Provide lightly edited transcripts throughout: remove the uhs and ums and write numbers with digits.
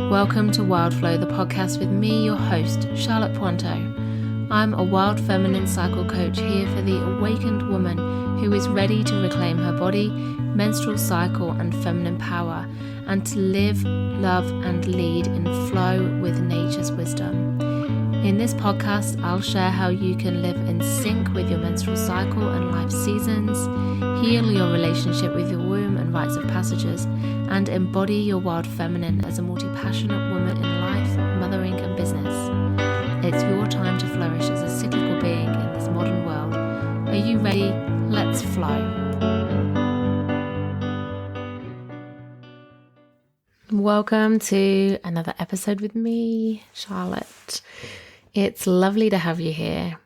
Welcome to Wild Flow, the podcast with me, your host, Charlotte Pointeau. I'm a wild feminine cycle coach here for the awakened woman who is ready to reclaim her body, menstrual cycle, and feminine power, and to live, love, and lead in flow with nature's wisdom. In this podcast, I'll share how you can live in sync with your menstrual cycle and life seasons, heal your relationship with your womb and rites of passages, and embody your wild feminine as a multi-passionate woman in life, mothering, and business. It's your time to flourish as a cyclical being in this modern world. Are you ready? Let's flow. Welcome to another episode with me, Charlotte. It's lovely to have you here.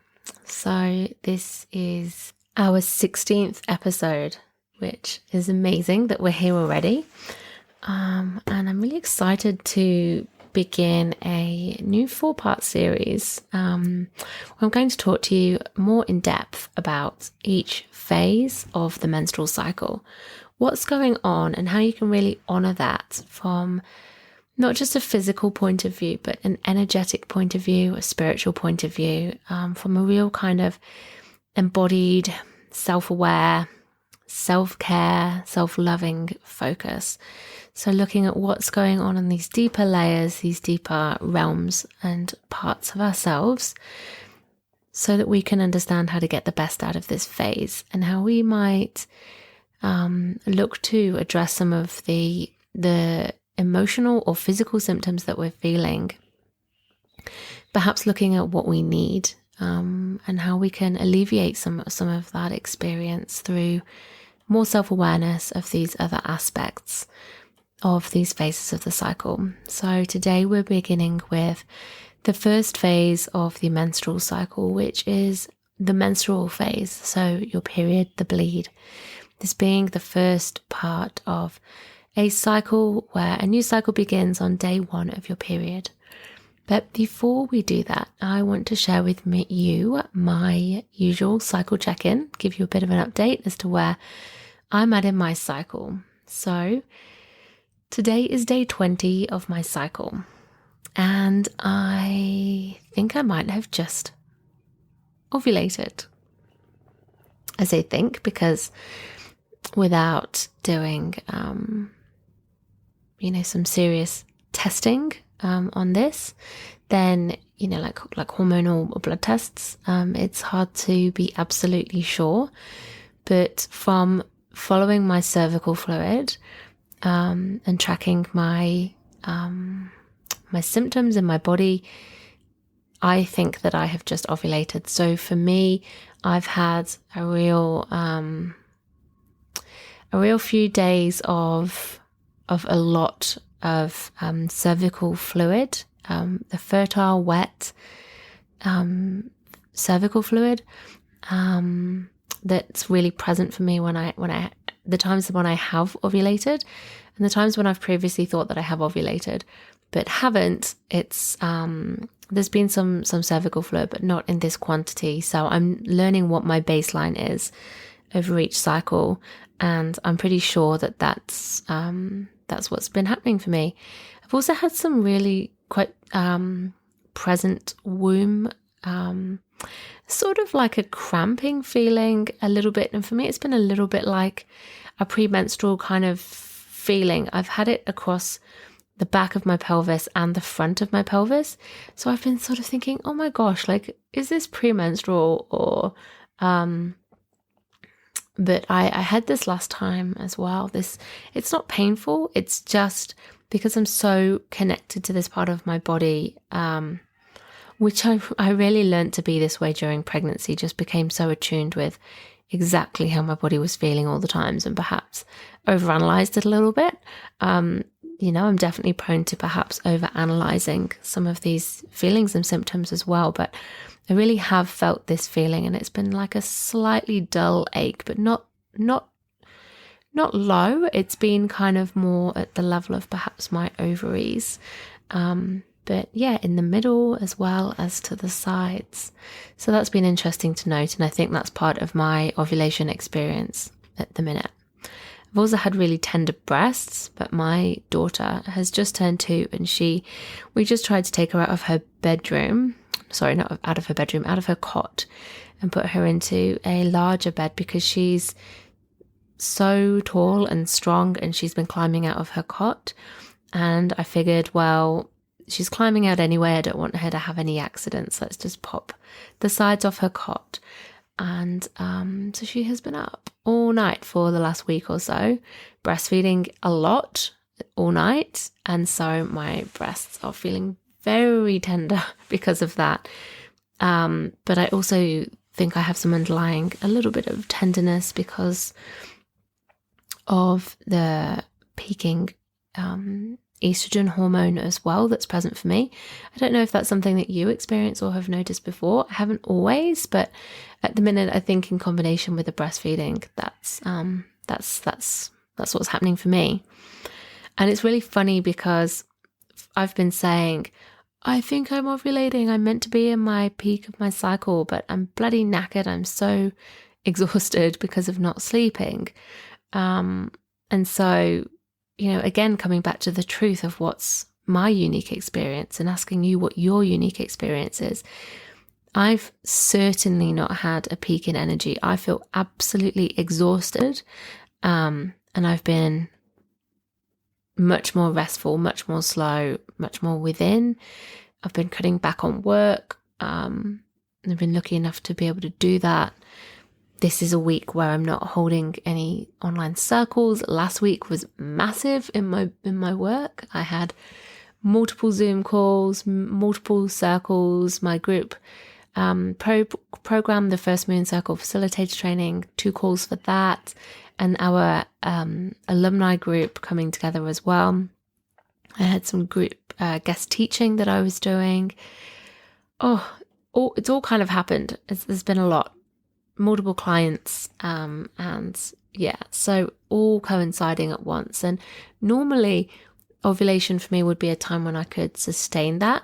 So this is our 16th episode, which is amazing that we're here already. And I'm really excited to begin a new 4-part series. I'm going to talk to you more in depth about each phase of the menstrual cycle, what's going on and how you can really honor that from not just a physical point of view, but an energetic point of view, a spiritual point of view, from a real kind of embodied, self-aware, self-care, self-loving focus. So looking at what's going on in these deeper layers, these deeper realms and parts of ourselves, so that we can understand how to get the best out of this phase and how we might look to address some of the emotional or physical symptoms that we're feeling. Perhaps looking at what we need and how we can alleviate some of that experience through more self-awareness of these other aspects of these phases of the cycle. So today we're beginning with the first phase of the menstrual cycle, which is the menstrual phase. So your period, the bleed. This being the first part of a cycle where a new cycle begins on day 1 of your period. But before we do that, I want to share with you my usual cycle check-in, give you a bit of an update as to where I'm at in my cycle. So today is day 20 of my cycle, and I think I might have just ovulated. I say think because without doing, some serious testing on this, then, like hormonal or blood tests, it's hard to be absolutely sure. But from following my cervical fluid and tracking my symptoms in my body, I think that I have just ovulated. So for me, I've had a real few days of a lot of cervical fluid, the fertile, wet cervical fluid that's really present for me when I the times when I have ovulated and the times when I've previously thought that I have ovulated but haven't. It's there's been some cervical fluid, but not in this quantity. So I'm learning what my baseline is over each cycle, and I'm pretty sure that that's what's been happening for me. I've also had some really quite present womb, sort of like a cramping feeling a little bit. And for me, it's been a little bit like a premenstrual kind of feeling. I've had it across the back of my pelvis and the front of my pelvis. So I've been sort of thinking, oh my gosh, like, is this premenstrual or, but I had this last time as well. It's not painful. It's just because I'm so connected to this part of my body, which I really learned to be this way during pregnancy, just became so attuned with exactly how my body was feeling all the times and perhaps overanalyzed it a little bit. I'm definitely prone to perhaps overanalyzing some of these feelings and symptoms as well, but I really have felt this feeling, and it's been like a slightly dull ache, but not low. It's been kind of more at the level of perhaps my ovaries. But yeah, in the middle as well as to the sides. So that's been interesting to note. And I think that's part of my ovulation experience at the minute. I've also had really tender breasts, but my daughter has just turned 2 and we just tried to take her out of her bedroom. Sorry, not out of her bedroom, out of her cot, and put her into a larger bed because she's so tall and strong and she's been climbing out of her cot. And I figured, well, she's climbing out anyway. I don't want her to have any accidents. Let's just pop the sides off her cot. And so she has been up all night for the last week or so, breastfeeding a lot all night. And so my breasts are feeling very tender because of that. But I also think I have some underlying a little bit of tenderness because of the peaking estrogen hormone as well that's present for me. I don't know if that's something that you experience or have noticed before. I haven't always, but at the minute, I think in combination with the breastfeeding, that's what's happening for me. And it's really funny because I've been saying, I think I'm ovulating. I'm meant to be in my peak of my cycle, but I'm bloody knackered. I'm so exhausted because of not sleeping. And so, again, coming back to the truth of what's my unique experience and asking you what your unique experience is. I've certainly not had a peak in energy. I feel absolutely exhausted. And I've been much more restful, much more slow, much more within. I've been cutting back on work. I've been lucky enough to be able to do that. This is a week where I'm not holding any online circles. Last week was massive in my work. I had multiple Zoom calls, multiple circles. My group program, the First Moon Circle Facilitator Training, 2 calls for that, and our alumni group coming together as well. I had some group guest teaching that I was doing. It's all kind of happened. There's been a lot. Multiple clients, so all coinciding at once. And normally ovulation for me would be a time when I could sustain that,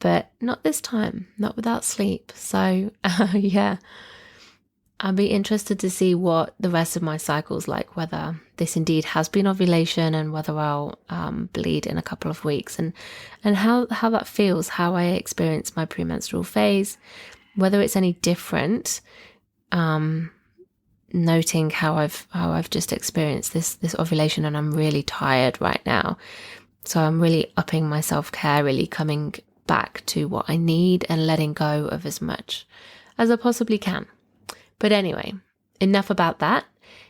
but not this time, not without sleep. So I'll be interested to see what the rest of my cycle's like, whether this indeed has been ovulation and whether I'll bleed in a couple of weeks, and how that feels, how I experience my premenstrual phase, whether it's any different. Noting how I've just experienced this ovulation, and I'm really tired right now. So I'm really upping my self-care, really coming back to what I need and letting go of as much as I possibly can. But anyway, enough about that.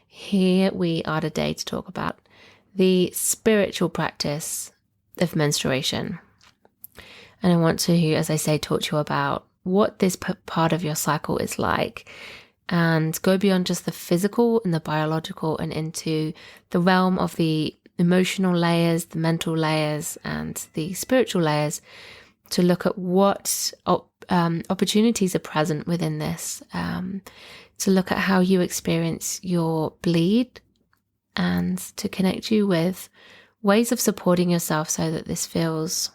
Here we are today to talk about the spiritual practice of menstruation. And I want to, as I say, talk to you about what this part of your cycle is like, and go beyond just the physical and the biological and into the realm of the emotional layers, the mental layers, and the spiritual layers, to look at what opportunities are present within this, to look at how you experience your bleed, and to connect you with ways of supporting yourself so that this feels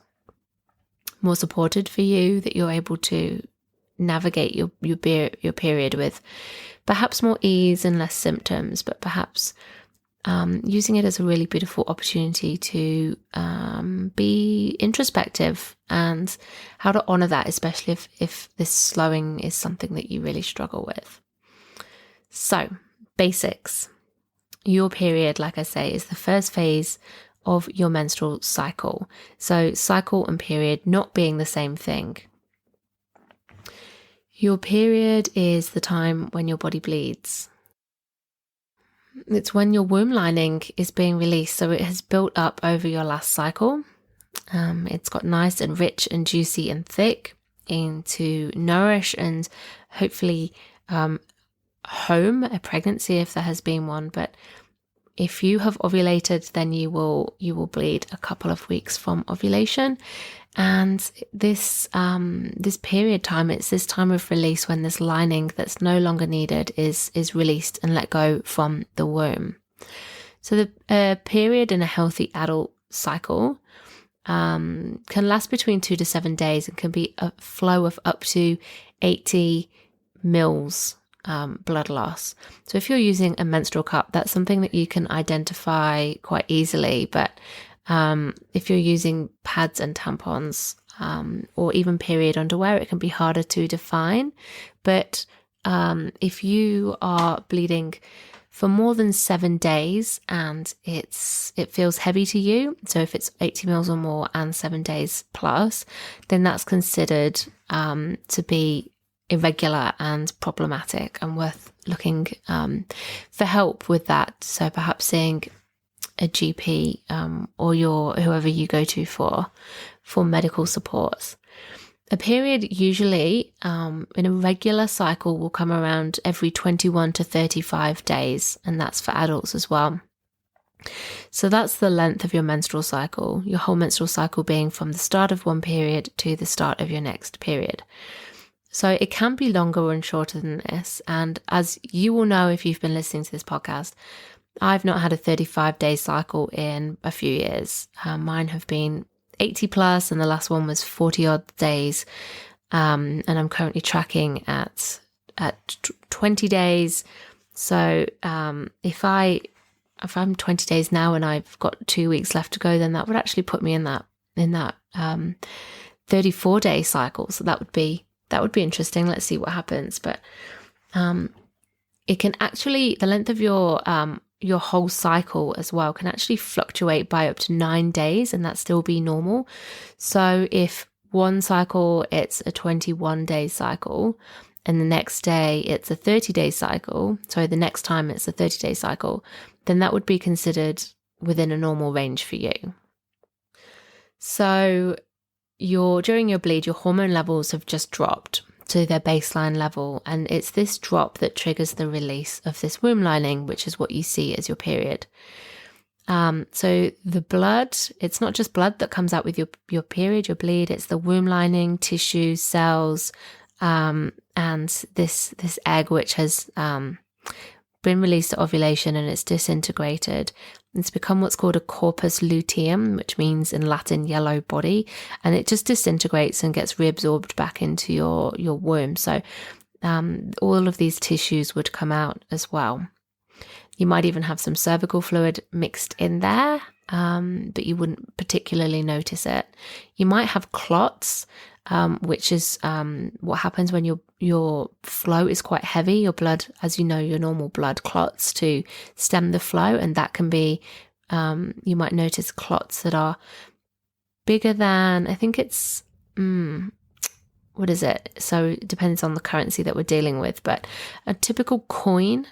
more supported for you, that you're able to navigate your period with perhaps more ease and less symptoms, but perhaps using it as a really beautiful opportunity to be introspective, and how to honor that, especially if this slowing is something that you really struggle with. So, basics. Your period, like I say, is the first phase of your menstrual cycle. So cycle and period not being the same thing. Your period is the time when your body bleeds. It's when your womb lining is being released, so it has built up over your last cycle. It's got nice and rich and juicy and thick, and to nourish and hopefully home a pregnancy if there has been one. But if you have ovulated, then you will bleed a couple of weeks from ovulation. And this period time, it's this time of release when this lining that's no longer needed is released and let go from the womb. So the period in a healthy adult cycle can last between 2 to 7 days and can be a flow of up to 80 mils blood loss. So if you're using a menstrual cup, that's something that you can identify quite easily. But if you're using pads and tampons, or even period underwear, it can be harder to define. But if you are bleeding for more than 7 days and it feels heavy to you, so if it's 80 mils or more and 7 days plus, then that's considered to be irregular and problematic and worth looking for help with that. So perhaps seeing a GP or whoever you go to for medical supports. A period usually in a regular cycle will come around every 21 to 35 days, and that's for adults as well. So that's the length of your menstrual cycle, your whole menstrual cycle being from the start of one period to the start of your next period. So it can be longer and shorter than this. And as you will know if you've been listening to this podcast, I've not had a 35-day cycle in a few years. Mine have been 80 plus, and the last one was 40 odd days. And I'm currently tracking at 20 days. So if I'm 20 days now and I've got 2 weeks left to go, then that would actually put me in that 34-day cycle. So that would be interesting. Let's see what happens. But it can actually, the length of your whole cycle as well can actually fluctuate by up to 9 days, and that still be normal. So if one cycle it's a 21-day cycle and the next day it's a 30-day cycle, so the next time it's a 30-day cycle, then that would be considered within a normal range for you. So during your bleed, your hormone levels have just dropped to their baseline level, and it's this drop that triggers the release of this womb lining, which is what you see as your period. So the blood, it's not just blood that comes out with your period, your bleed, it's the womb lining, tissue, cells, and this egg which has been released at ovulation and it's disintegrated. It's become what's called a corpus luteum, which means in Latin yellow body, and it just disintegrates and gets reabsorbed back into your womb. So all of these tissues would come out as well. You might even have some cervical fluid mixed in there, but you wouldn't particularly notice it. You might have clots, which is what happens when your flow is quite heavy. Your blood, as you know, your normal blood clots to stem the flow, and that can be, you might notice clots that are bigger than, I think it's, what is it? So it depends on the currency that we're dealing with, but a typical coin,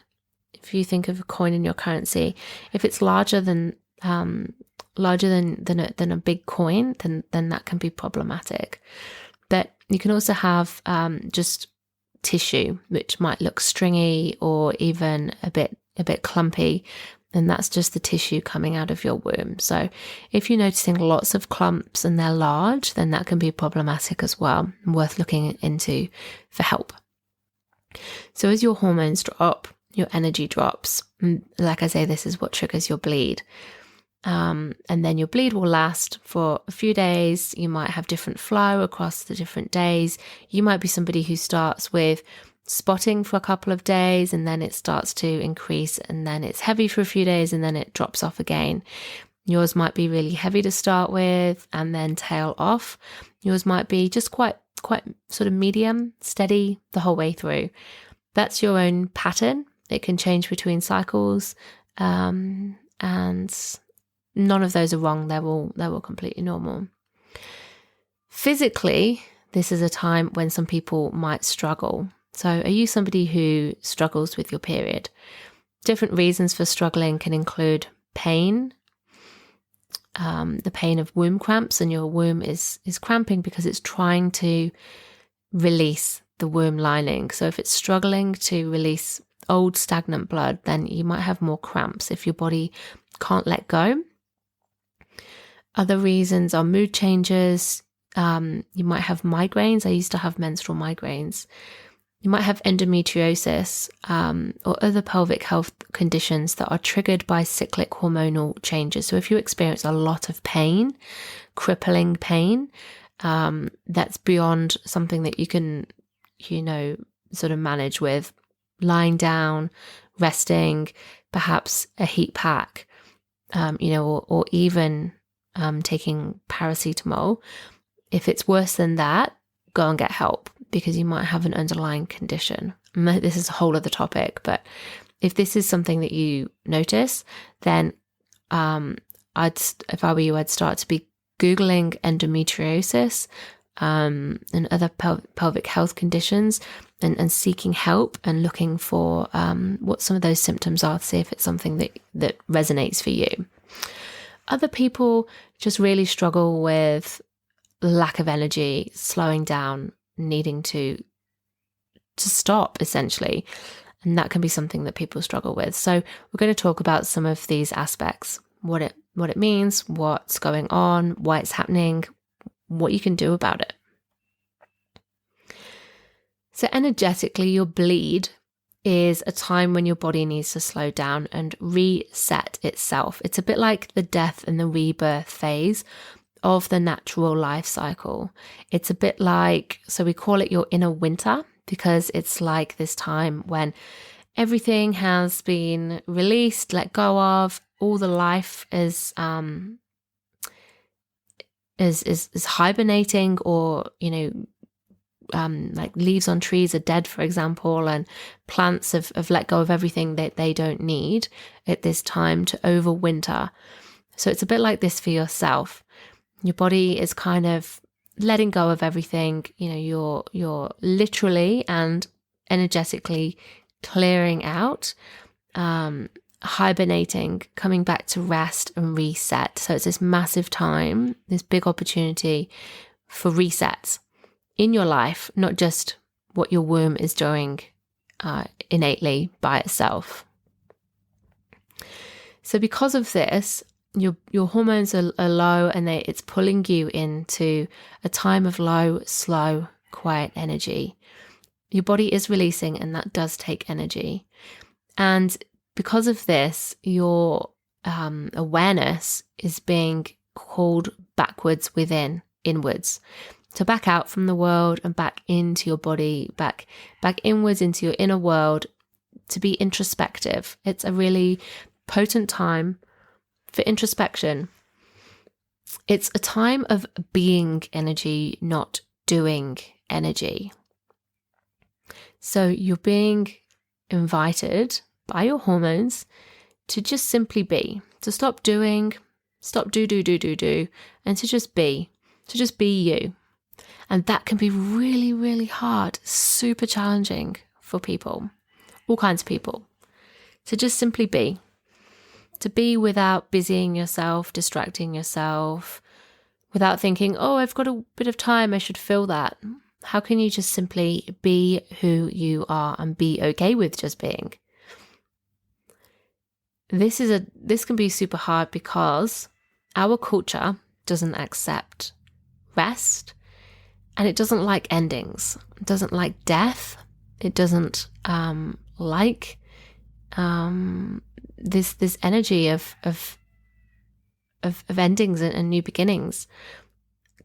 if you think of a coin in your currency, if it's larger than a big coin, then that can be problematic. But you can also have just tissue, which might look stringy or even a bit clumpy, and that's just the tissue coming out of your womb. So if you're noticing lots of clumps and they're large, then that can be problematic as well, and worth looking into for help. So as your hormones drop, your energy drops. And like I say, this is what triggers your bleed. And then your bleed will last for a few days. You might have different flow across the different days. You might be somebody who starts with spotting for a couple of days, and then it starts to increase, and then it's heavy for a few days, and then it drops off again. Yours might be really heavy to start with and then tail off. Yours might be just quite sort of medium, steady the whole way through. That's your own pattern. It can change between cycles, and none of those are wrong. They're all completely normal. Physically, this is a time when some people might struggle. So are you somebody who struggles with your period? Different reasons for struggling can include pain, the pain of womb cramps, and your womb is cramping because it's trying to release the womb lining. So if it's struggling to release old stagnant blood, then you might have more cramps if your body can't let go. Other reasons are mood changes. You might have migraines. I used to have menstrual migraines. You might have endometriosis or other pelvic health conditions that are triggered by cyclic hormonal changes. So if you experience a lot of pain, crippling pain, that's beyond something that you can, sort of manage with lying down, resting, perhaps a heat pack, or even taking paracetamol. If it's worse than that, go and get help, because you might have an underlying condition. This is a whole other topic, but if this is something that you notice, then if I were you, I'd start to be Googling endometriosis and other pelvic health conditions, and seeking help and looking for what some of those symptoms are, to see if it's something that resonates for you. Other people just really struggle with lack of energy, slowing down, needing to stop, essentially. And that can be something that people struggle with. So we're going to talk about some of these aspects, what it means, what's going on, why it's happening, what you can do about it. So energetically, your bleed is a time when your body needs to slow down and reset itself. It's a bit like the death and the rebirth phase of the natural life cycle. It's a bit like, so we call it your inner winter, because it's like this time when everything has been released, let go of, all the life is hibernating, or like leaves on trees are dead, for example, and plants have let go of everything that they don't need at this time to overwinter. So it's a bit like this for yourself. Your body is kind of letting go of everything. You're literally and energetically clearing out, hibernating, coming back to rest and reset. So it's this massive time, this big opportunity for resets in your life, not just what your womb is doing innately by itself. So because of this, your hormones are low, and it's pulling you into a time of low, slow, quiet energy. Your body is releasing, and that does take energy. And because of this, your awareness is being called backwards within, inwards. So back out from the world and back into your body, back inwards into your inner world, to be introspective. It's a really potent time for introspection. It's a time of being energy, not doing energy. So you're being invited by your hormones to just simply be, to stop doing, stop do, and to just be you. And that can be really, really hard, super challenging for people, all kinds of people, to just simply be. To be without busying yourself, distracting yourself, without thinking, oh, I've got a bit of time, I should fill that. How can you just simply be who you are and be okay with just being? This can be super hard because our culture doesn't accept rest, and it doesn't like endings. It doesn't like death. It doesn't like this energy of endings and new beginnings.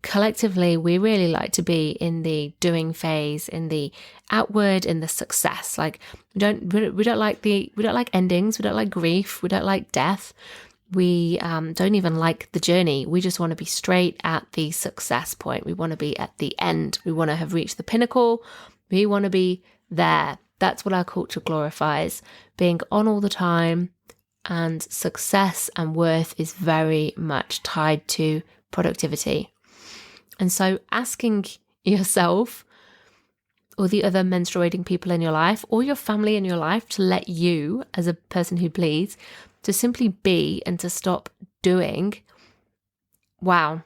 Collectively, we really like to be in the doing phase, in the outward, in the success. Like we don't like endings. We don't like grief. We don't like death. We don't even like the journey. We just want to be straight at the success point. We want to be at the end. We want to have reached the pinnacle. We want to be there. That's what our culture glorifies, being on all the time. And success and worth is very much tied to productivity. And so asking yourself, or the other menstruating people in your life, or your family in your life, to let you, as a person who bleeds, to simply be and to stop doing, wow,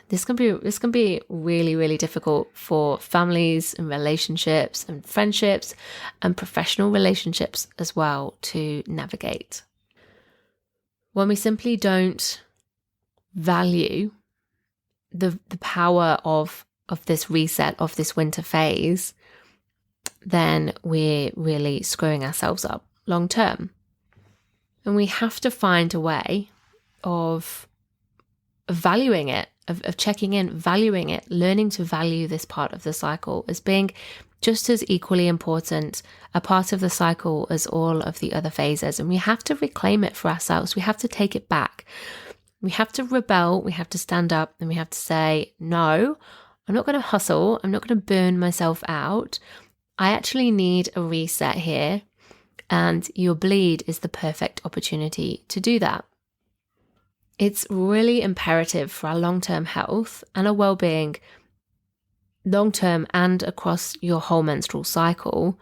this can be really, really difficult for families and relationships and friendships and professional relationships as well to navigate. When we simply don't value the power of this reset, of this winter phase, then we're really screwing ourselves up long term. And we have to find a way of valuing it, of checking in, valuing it, learning to value this part of the cycle as being just as equally important a part of the cycle as all of the other phases. And we have to reclaim it for ourselves. We have to take it back. We have to rebel. We have to stand up and we have to say, no, I'm not going to hustle. I'm not going to burn myself out. I actually need a reset here. And your bleed is the perfect opportunity to do that. It's really imperative for our long-term health and our well-being, long-term and across your whole menstrual cycle,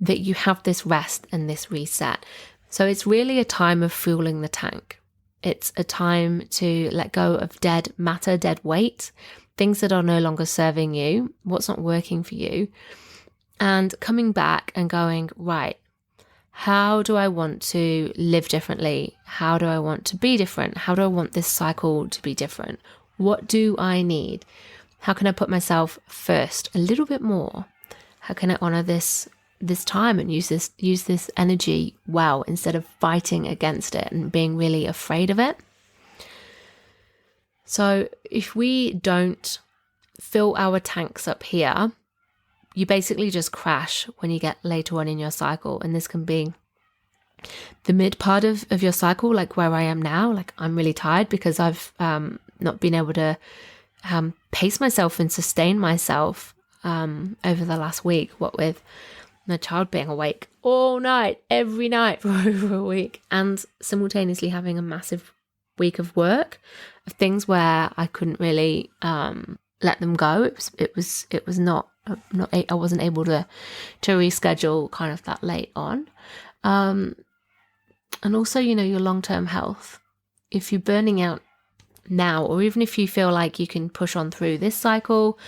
that you have this rest and this reset. So it's really a time of fueling the tank. It's a time to let go of dead matter, dead weight, things that are no longer serving you, what's not working for you, and coming back and going, right, how do I want to live differently? How do I want to be different? How do I want this cycle to be different? What do I need? How can I put myself first a little bit more? How can I honor this time and use this energy well, instead of fighting against it and being really afraid of it? So if we don't fill our tanks up here, you basically just crash when you get later on in your cycle. And this can be the mid part of your cycle, like where I am now. Like, I'm really tired because I've not been able to pace myself and sustain myself over the last week, what with my child being awake all night, every night for over a week, and simultaneously having a massive week of work, of things where I couldn't really let them go. It was not I wasn't able to reschedule kind of that late on. And also, your long-term health. If you're burning out now, or even if you feel like you can push on through this cycle,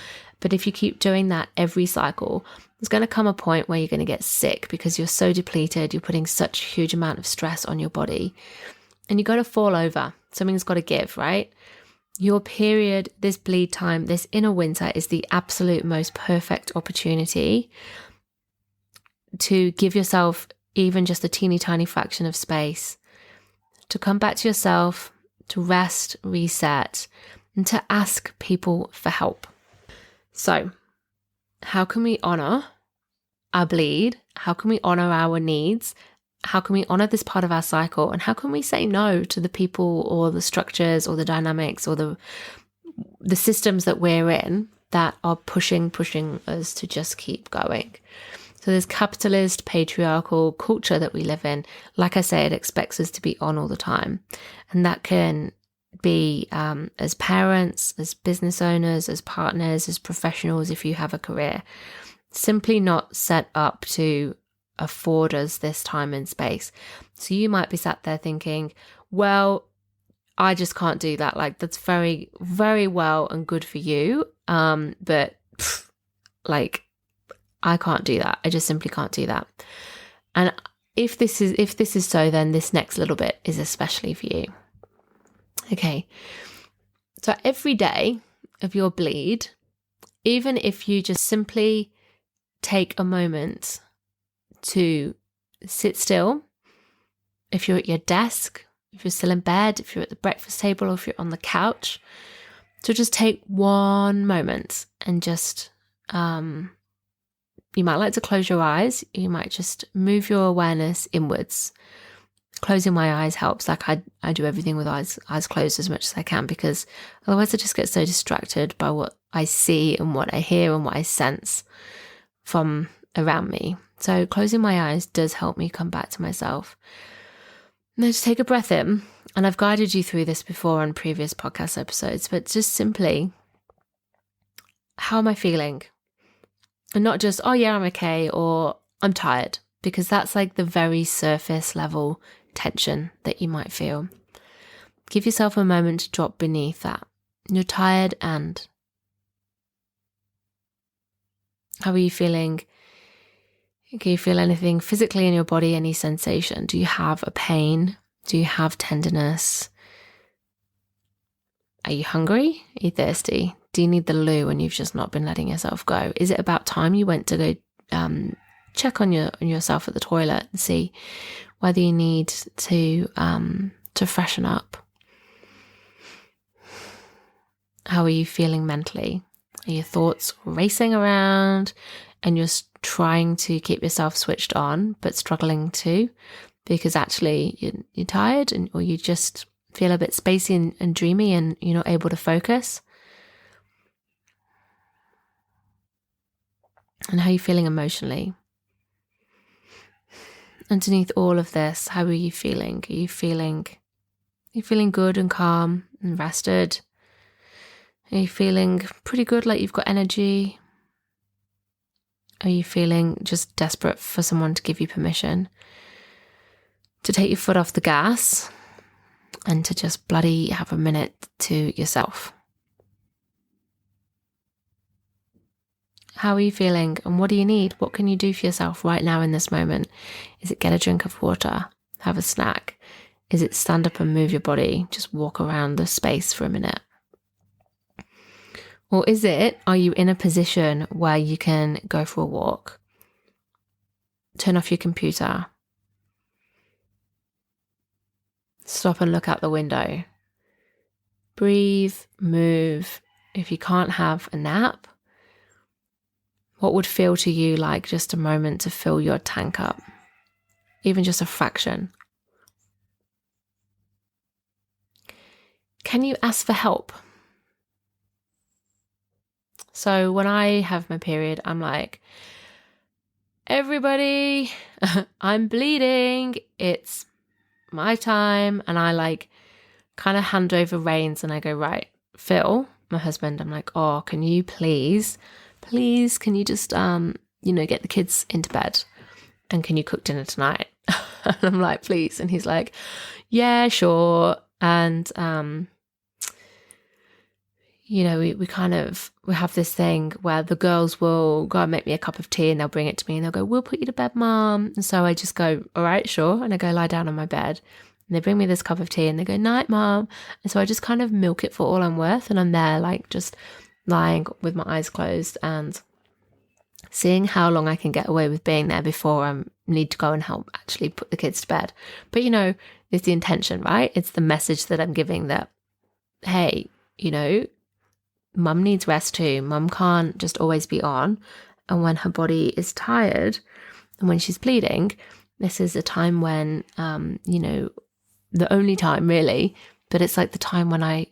but if you keep doing that every cycle, there's going to come a point where you're going to get sick because you're so depleted, you're putting such a huge amount of stress on your body, and you're going to fall over. Something's got to give, right? Your period, this bleed time, this inner winter is the absolute most perfect opportunity to give yourself even just a teeny tiny fraction of space to come back to yourself, to rest, reset, and to ask people for help. So, how can we honor our bleed? How can we honor our needs? How can we honor this part of our cycle? And how can we say no to the people or the structures or the dynamics or the systems that we're in that are pushing us to just keep going? So this capitalist, patriarchal culture that we live in, like I say, it expects us to be on all the time. And that can be as parents, as business owners, as partners, as professionals, if you have a career, simply not set up to afford us this time and space. So you might be sat there thinking, well, I just can't do that. Like, that's very, very well and good for you. But I can't do that. I just simply can't do that. And if this is so, then this next little bit is especially for you. Okay. So every day of your bleed, even if you just simply take a moment to sit still, if you're at your desk, if you're still in bed, if you're at the breakfast table, or if you're on the couch, to just take one moment and just, you might like to close your eyes. You might just move your awareness inwards. Closing my eyes helps. Like I do everything with eyes closed as much as I can, because otherwise I just get so distracted by what I see and what I hear and what I sense from around me. So closing my eyes does help me come back to myself. And then just take a breath in. And I've guided you through this before on previous podcast episodes, but just simply, how am I feeling? And not just, oh yeah, I'm okay, or I'm tired, because that's like the very surface level tension that you might feel. Give yourself a moment to drop beneath that. You're tired, and how are you feeling? Can you feel anything physically in your body, any sensation? Do you have a pain? Do you have tenderness? Are you hungry? Are you thirsty? Do you need the loo and you've just not been letting yourself go? Is it about time you went to go check on yourself at the toilet and see whether you need to freshen up? how are you feeling mentally? Are your thoughts racing around and you're trying to keep yourself switched on, but struggling to, because actually you're tired or you just feel a bit spacey and dreamy and you're not able to focus? And how are you feeling emotionally? Underneath all of this, how are you feeling? Are you feeling good and calm and rested? Are you feeling pretty good, like you've got energy? Are you feeling just desperate for someone to give you permission to take your foot off the gas and to just bloody have a minute to yourself? How are you feeling and what do you need? What can you do for yourself right now in this moment? Is it get a drink of water, have a snack? Is it stand up and move your body, just walk around the space for a minute? Or are you in a position where you can go for a walk, turn off your computer, stop and look out the window, breathe, move? If you can't have a nap, what would feel to you like just a moment to fill your tank up? Even just a fraction. Can you ask for help? So when I have my period, I'm like, everybody, I'm bleeding. It's my time. And I like kind of hand over reins and I go, right, Phil, my husband, I'm like, oh, can you please, can you just, get the kids into bed and can you cook dinner tonight? And I'm like, please. And he's like, yeah, sure. And, we have this thing where the girls will go and make me a cup of tea and they'll bring it to me and they'll go, we'll put you to bed, Mom. And so I just go, all right, sure. And I go lie down on my bed and they bring me this cup of tea and they go, night, Mom. And so I just kind of milk it for all I'm worth. And I'm there like just lying with my eyes closed and seeing how long I can get away with being there before I need to go and help actually put the kids to bed. But, it's the intention, right? It's the message that I'm giving that, hey, Mum needs rest too. Mum can't just always be on. And when her body is tired and when she's bleeding, this is a time when, the only time really, but it's like the time when I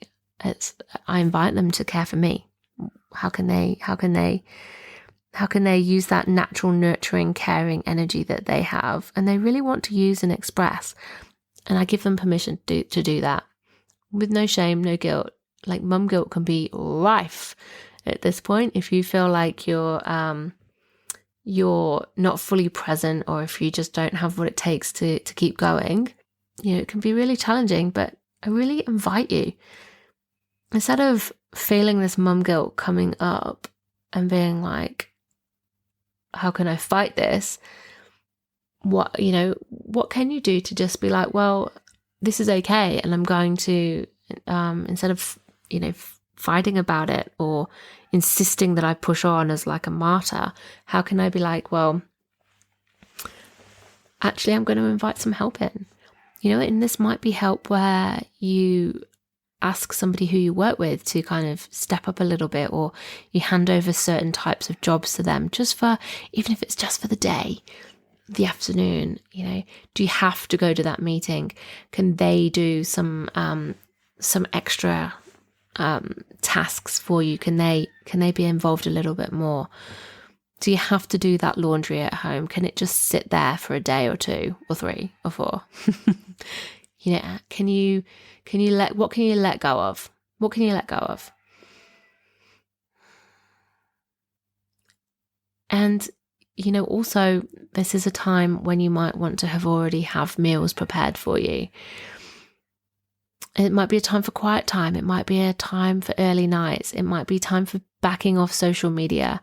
invite them to care for me. How can they use that natural, nurturing, caring energy that they have and they really want to use and express? And I give them permission to do that with no shame, no guilt. Like mum guilt can be rife at this point if you feel like you're not fully present or if you just don't have what it takes to keep going. It can be really challenging, but I really invite you, instead of feeling this mum guilt coming up and being like, how can I fight this? What can you do to just be like, well, this is okay. And I'm going to, instead of, fighting about it or insisting that I push on as like a martyr, how can I be like, well, actually, I'm going to invite some help in, and this might be help where you ask somebody who you work with to kind of step up a little bit, or you hand over certain types of jobs to them even if it's just for the day, the afternoon. Do you have to go to that meeting? Can they do some extra tasks for you? Can they be involved a little bit more? Do you have to do that laundry at home? Can it just sit there for a day or two or 3 or 4? What can you let go of? What can you let go of? And also this is a time when you might want to have meals prepared for you. It might be a time for quiet time. It might be a time for early nights. It might be time for backing off social media.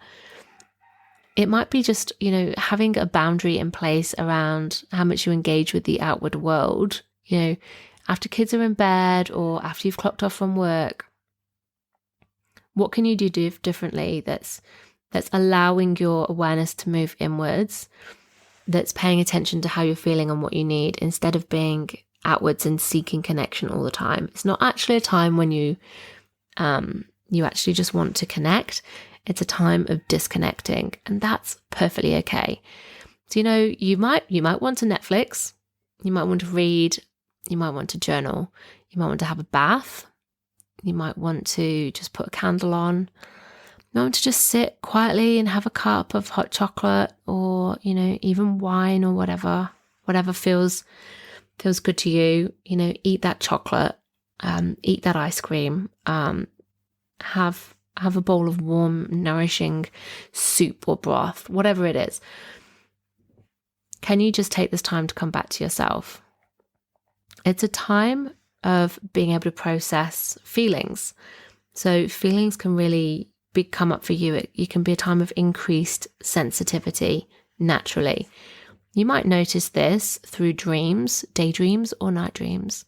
It might be just, having a boundary in place around how much you engage with the outward world, after kids are in bed or after you've clocked off from work. What can you do differently that's allowing your awareness to move inwards, that's paying attention to how you're feeling and what you need, instead of being outwards and seeking connection all the time? It's not actually a time when you you actually just want to connect. It's a time of disconnecting, and that's perfectly okay. So, you might want to Netflix, you might want to read, you might want to journal, you might want to have a bath, you might want to just put a candle on, you might want to just sit quietly and have a cup of hot chocolate, or, even wine, or whatever feels good to you. Eat that chocolate, eat that ice cream, have a bowl of warm, nourishing soup or broth, whatever it is. Can you just take this time to come back to yourself? It's a time of being able to process feelings. So feelings can really come up for you. It can be a time of increased sensitivity naturally. You might notice this through dreams, daydreams, or night dreams.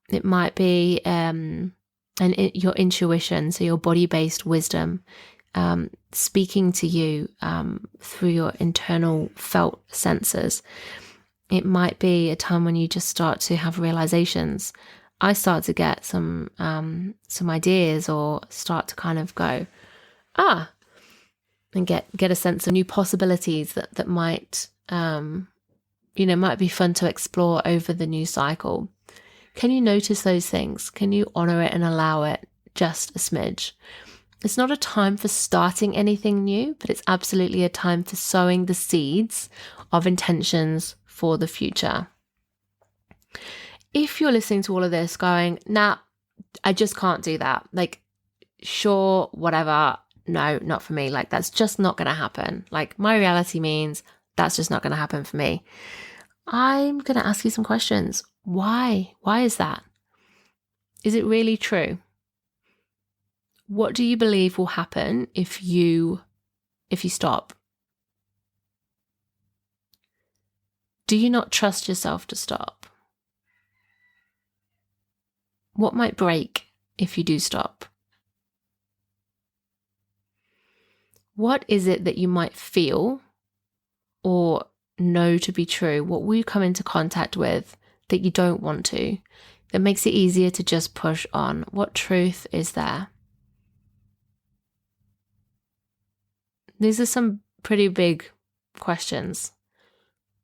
It might be your intuition, so your body-based wisdom, speaking to you through your internal felt senses. It might be a time when you just start to have realizations. I start to get some ideas, or start to kind of go, and get a sense of new possibilities that might, might be fun to explore over the new cycle. Can you notice those things? Can you honor it and allow it just a smidge? It's not a time for starting anything new, but it's absolutely a time for sowing the seeds of intentions for the future. If you're listening to all of this going, nah, I just can't do that. Like, sure, whatever. No, not for me. Like, that's just not going to happen. Like, my reality means that's just not going to happen for me. I'm going to ask you some questions. Why? Why is that? Is it really true? What do you believe will happen if you stop? Do you not trust yourself to stop? What might break if you do stop? What is it that you might feel or know to be true? What will you come into contact with that you don't want to, that makes it easier to just push on? What truth is there? These are some pretty big questions,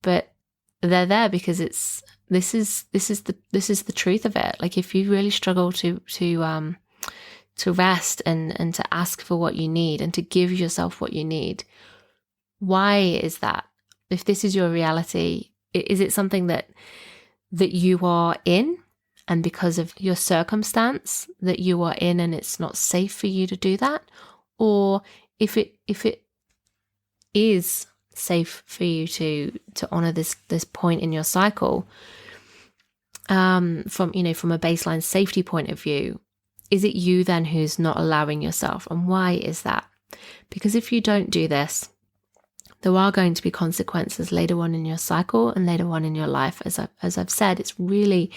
but they're there because this is the truth of it. Like, if you really struggle to rest and to ask for what you need and to give yourself what you need, why is that? If this is your reality, is it something that you are in, and because of your circumstance that you are in, and it's not safe for you to do that? Or if it is safe for you to honor this point in your cycle, from a baseline safety point of view, is it you then who's not allowing yourself? And why is that? Because if you don't do this, there are going to be consequences later on in your cycle and later on in your life. As I've said, it's really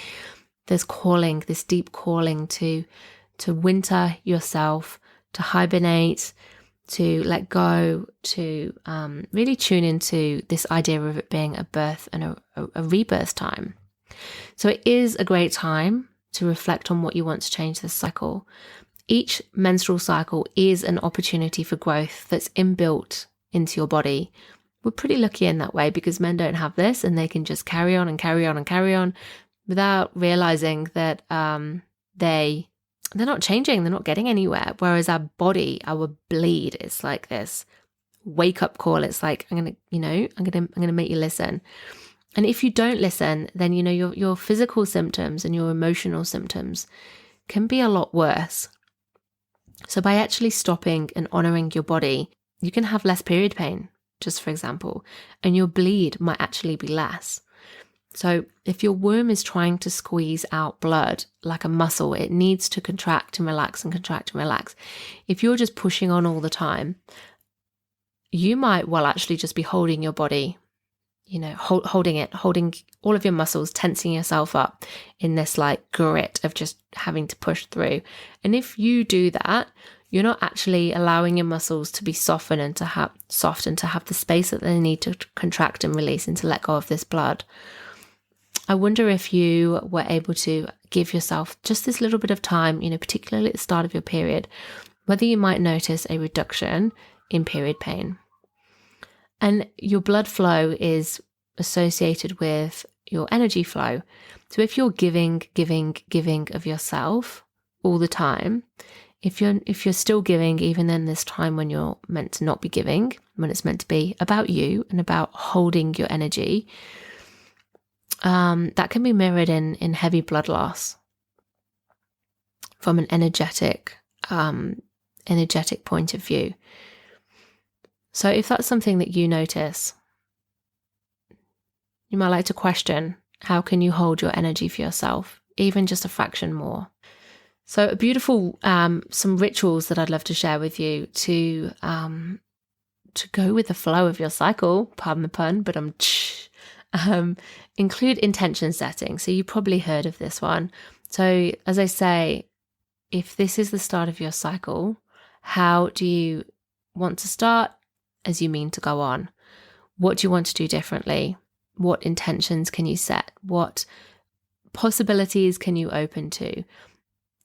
this deep calling to winter yourself, to hibernate, to let go, to really tune into this idea of it being a birth and a rebirth time. So it is a great time to reflect on what you want to change this cycle. Each menstrual cycle is an opportunity for growth that's inbuilt into your body. We're pretty lucky in that way, because men don't have this, and they can just carry on and carry on and carry on without realizing that they're not changing, they're not getting anywhere. Whereas our body, our bleed, is like this wake up call. It's like, I'm gonna make you listen. And if you don't listen, then your physical symptoms and your emotional symptoms can be a lot worse. So by actually stopping and honoring your body, you can have less period pain, just for example, and your bleed might actually be less. So if your womb is trying to squeeze out blood like a muscle, it needs to contract and relax and contract and relax. If you're just pushing on all the time, you might actually just be holding your body, holding all of your muscles, tensing yourself up in this like grit of just having to push through. And if you do that, you're not actually allowing your muscles to be softened and to have the space that they need to contract and release and to let go of this blood. I wonder if you were able to give yourself just this little bit of time, particularly at the start of your period, whether you might notice a reduction in period pain. And your blood flow is associated with your energy flow. So if you're giving of yourself all the time, if you're still giving even in this time when you're meant to not be giving, when it's meant to be about you and about holding your energy, that can be mirrored in heavy blood loss from an energetic point of view. So if that's something that you notice, you might like to question, how can you hold your energy for yourself, even just a fraction more? So a beautiful, some rituals that I'd love to share with you to go with the flow of your cycle, pardon the pun, but include intention setting. So you probably heard of this one. So as I say, if this is the start of your cycle, how do you want to start as you mean to go on? What do you want to do differently? What intentions can you set? What possibilities can you open to?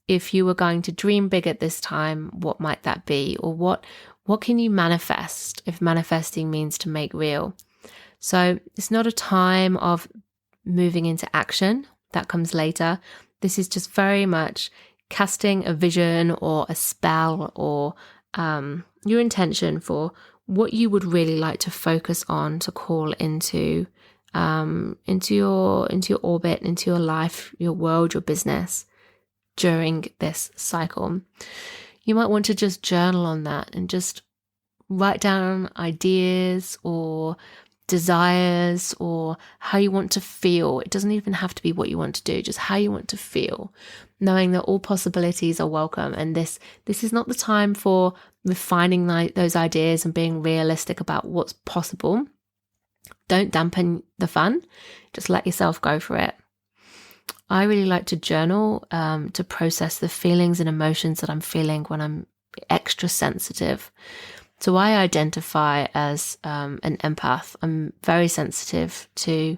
If you were going to dream big at this time, what might that be? Or what can you manifest if manifesting means to make real? So it's not a time of moving into action. That comes later. This is just very much casting a vision or a spell or your intention for what you would really like to focus on, to call into your orbit, into your life, your world, your business during this cycle. You might want to just journal on that and just write down ideas or desires or how you want to feel. It doesn't even have to be what you want to do, just how you want to feel, knowing that all possibilities are welcome. And this is not the time for refining those ideas and being realistic about what's possible. Don't dampen the fun, just let yourself go for it. I really like to journal to process the feelings and emotions that I'm feeling when I'm extra sensitive. So I identify as an empath. I'm very sensitive to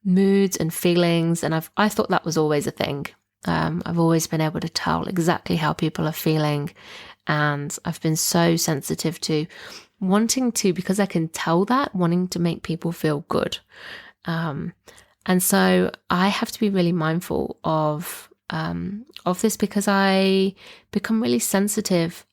moods and feelings, and I thought that was always a thing. I've always been able to tell exactly how people are feeling, and I've been so sensitive to wanting to, because I can tell that, wanting to make people feel good. And so I have to be really mindful of this, because I become really sensitive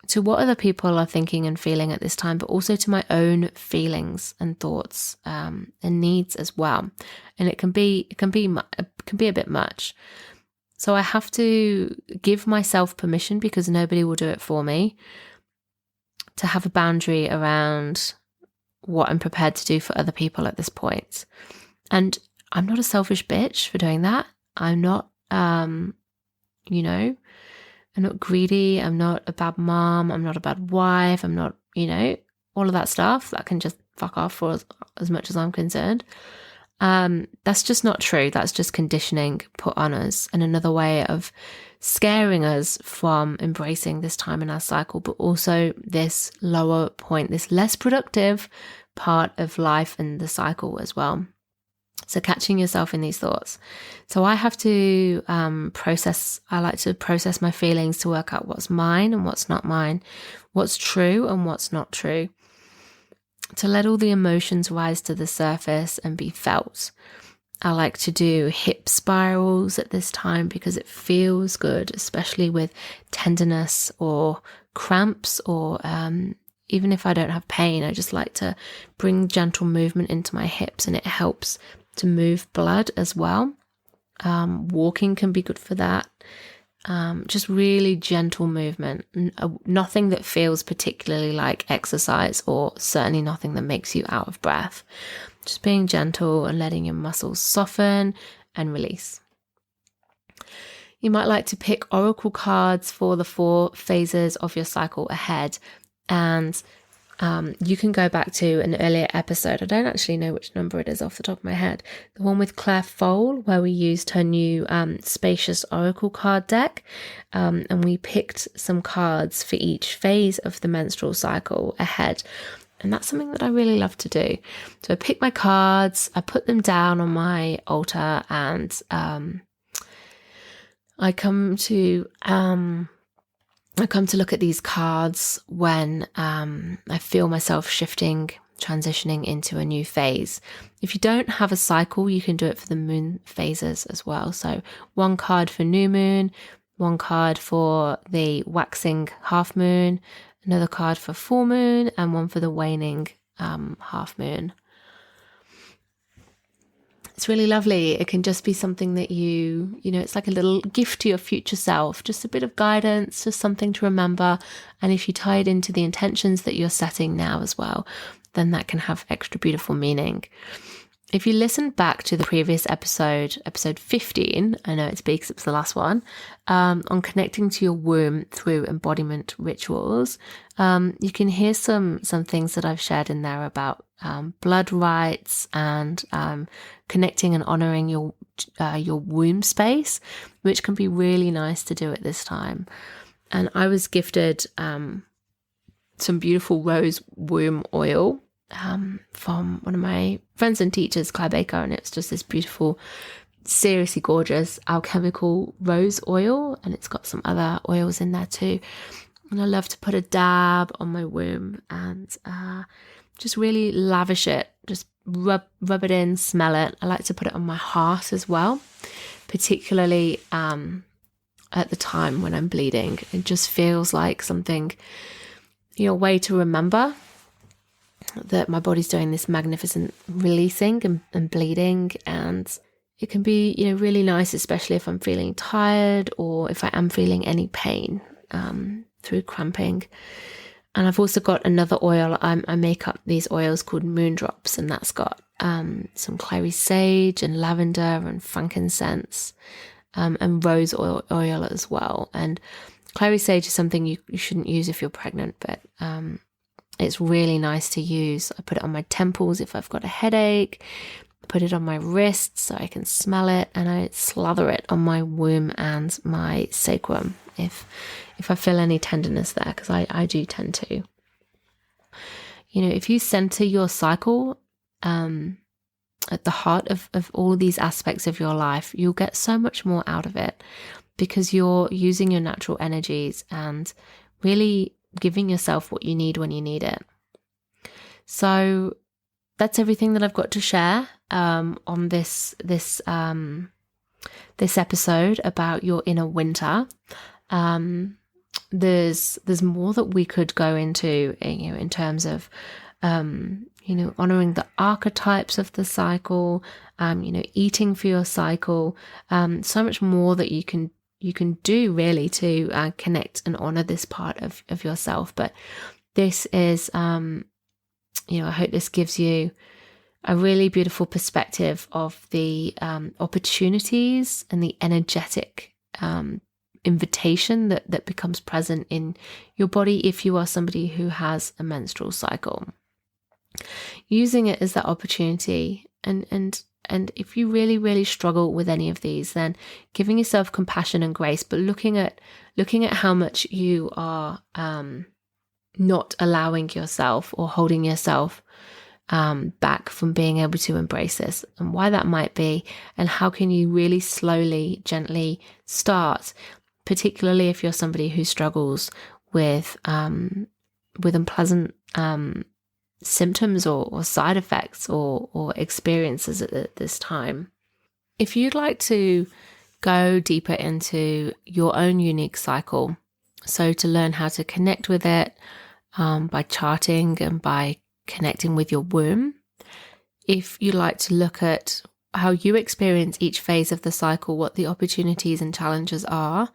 to what other people are thinking and feeling at this time, but also to my own feelings and thoughts and needs as well. And it can be a bit much. So I have to give myself permission, because nobody will do it for me, to have a boundary around what I'm prepared to do for other people at this point. And I'm not a selfish bitch for doing that. I'm not, I'm not greedy. I'm not a bad mom. I'm not a bad wife. I'm not, all of that stuff that can just fuck off for as much as I'm concerned. That's just not true. That's just conditioning put on us, and another way of scaring us from embracing this time in our cycle, but also this lower point, this less productive part of life and the cycle as well. So catching yourself in these thoughts. So I have to I like to process my feelings to work out what's mine and what's not mine, what's true and what's not true, to let all the emotions rise to the surface and be felt. I like to do hip spirals at this time because it feels good, especially with tenderness or cramps, or even if I don't have pain, I just like to bring gentle movement into my hips, and it helps to move blood as well. Walking can be good for that. Just really gentle movement, nothing that feels particularly like exercise, or certainly nothing that makes you out of breath. Just being gentle and letting your muscles soften and release. You might like to pick oracle cards for the 4 phases of your cycle ahead, and you can go back to an earlier episode. I don't actually know which number it is off the top of my head. The one with Claire Fole, where we used her new spacious oracle card deck, and we picked some cards for each phase of the menstrual cycle ahead. And that's something that I really love to do. So I pick my cards, I put them down on my altar, and I come to look at these cards when I feel myself shifting, transitioning into a new phase. If you don't have a cycle, you can do it for the moon phases as well. So one card for new moon, one card for the waxing half moon, another card for full moon, and one for the waning half moon. It's really lovely. It can just be something that it's like a little gift to your future self, just a bit of guidance, just something to remember. And if you tie it into the intentions that you're setting now as well, then that can have extra beautiful meaning. If you listen back to the previous episode 15, I know it's big because it's the last one, on connecting to your womb through embodiment rituals, you can hear some things that I've shared in there about blood rites and connecting and honoring your womb space, which can be really nice to do at this time. And I was gifted some beautiful rose womb oil from one of my friends and teachers, Claire Baker, and it's just this beautiful, seriously gorgeous alchemical rose oil, and it's got some other oils in there too. And I love to put a dab on my womb and just really lavish it, just rub it in, smell it. I like to put it on my heart as well, particularly at the time when I'm bleeding. It just feels like something, a way to remember that my body's doing this magnificent releasing and bleeding. And it can be, really nice, especially if I'm feeling tired or if I am feeling any pain through cramping. And I've also got another oil. I make up these oils called moon drops, and that's got some clary sage and lavender and frankincense and rose oil as well. And clary sage is something you shouldn't use if you're pregnant, but it's really nice to use. I put it on my temples if I've got a headache, put it on my wrists so I can smell it, and I slather it on my womb and my sacrum if I feel any tenderness there, because I do tend to. If you center your cycle at the heart of all these aspects of your life, you'll get so much more out of it, because you're using your natural energies and really giving yourself what you need when you need it. So that's everything that I've got to share on this episode about your inner winter. There's more that we could go into, in terms of honoring the archetypes of the cycle, eating for your cycle, so much more that you can do really to connect and honor this part of yourself. But this is, I hope this gives you a really beautiful perspective of the opportunities and the energetic invitation that becomes present in your body if you are somebody who has a menstrual cycle. Using it as that opportunity, and if you really, really struggle with any of these, then giving yourself compassion and grace, but looking at how much you are not allowing yourself or holding yourself back from being able to embrace this, and why that might be, and how can you really slowly, gently start, particularly if you're somebody who struggles with unpleasant symptoms or side effects or experiences at this time. If you'd like to go deeper into your own unique cycle, so to learn how to connect with it by charting and by connecting with your womb, if you'd like to look at how you experience each phase of the cycle, what the opportunities and challenges are,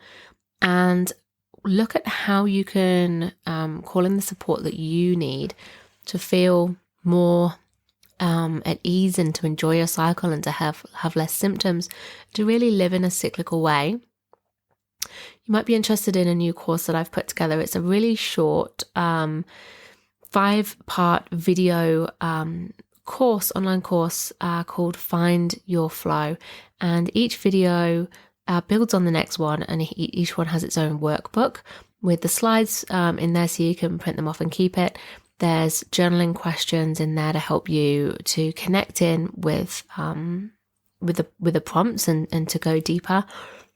and look at how you can call in the support that you need to feel more at ease and to enjoy your cycle and to have less symptoms, to really live in a cyclical way, you might be interested in a new course that I've put together. It's a really short 5-part video online course called Find Your Flow, and each video builds on the next one, and each one has its own workbook with the slides in there so you can print them off and keep it. There's journaling questions in there to help you to connect in with the prompts and to go deeper.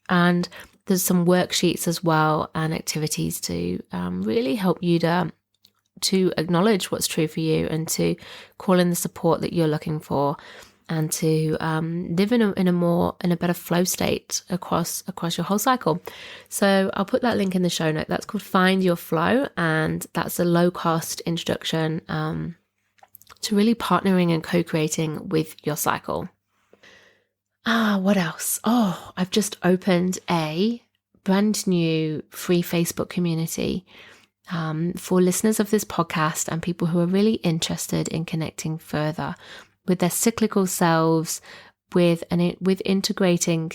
And there's some worksheets as well and activities to really help you to acknowledge what's true for you and to call in the support that you're looking for, and to live in a better flow state across your whole cycle. So I'll put that link in the show note. That's called Find Your Flow, and that's a low cost introduction to really partnering and co-creating with your cycle. What else? Oh, I've just opened a brand new free Facebook community for listeners of this podcast and people who are really interested in connecting further with their cyclical selves, with integrating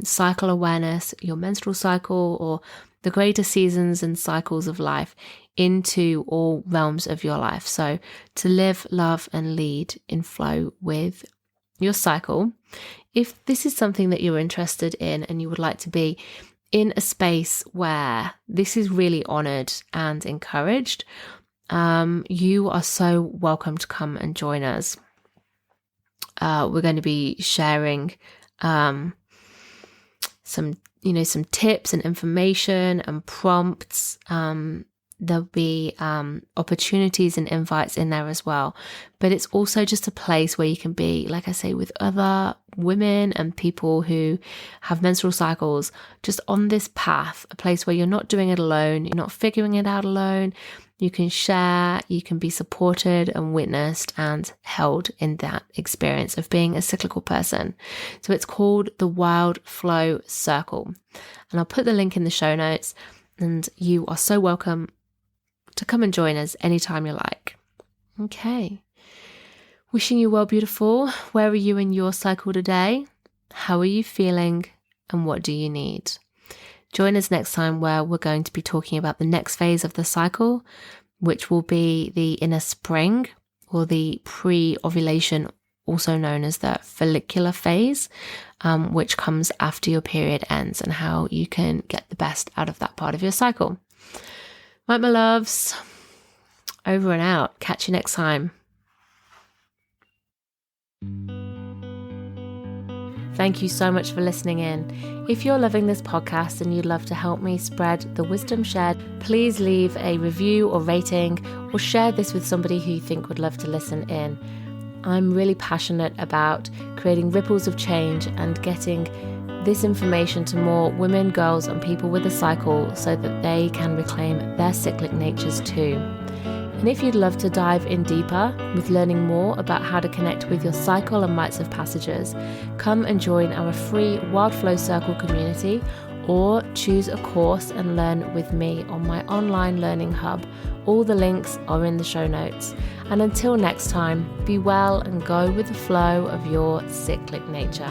cycle awareness, your menstrual cycle, or the greater seasons and cycles of life into all realms of your life. So to live, love, and lead in flow with your cycle. If this is something that you're interested in and you would like to be in a space where this is really honored and encouraged, you are so welcome to come and join us. We're going to be sharing some tips and information and prompts. There'll be opportunities and invites in there as well. But it's also just a place where you can be, like I say, with other women and people who have menstrual cycles, just on this path, a place where you're not doing it alone, you're not figuring it out alone. You can share, you can be supported and witnessed and held in that experience of being a cyclical person. So it's called the Wild Flow Circle. And I'll put the link in the show notes, and you are so welcome to come and join us anytime you like. Okay. Wishing you well, beautiful. Where are you in your cycle today? How are you feeling? And what do you need? Join us next time, where we're going to be talking about the next phase of the cycle, which will be the inner spring, or the pre-ovulation, also known as the follicular phase, which comes after your period ends, and how you can get the best out of that part of your cycle. Right, my loves, over and out. Catch you next time. Thank you so much for listening in. If you're loving this podcast and you'd love to help me spread the wisdom shared, please leave a review or rating, or share this with somebody who you think would love to listen in. I'm really passionate about creating ripples of change and getting this information to more women, girls, and people with a cycle, so that they can reclaim their cyclic natures too. And if you'd love to dive in deeper with learning more about how to connect with your cycle and rites of passages, come and join our free Wild Flow Circle community, or choose a course and learn with me on my online learning hub. All the links are in the show notes. And until next time, be well and go with the flow of your cyclic nature.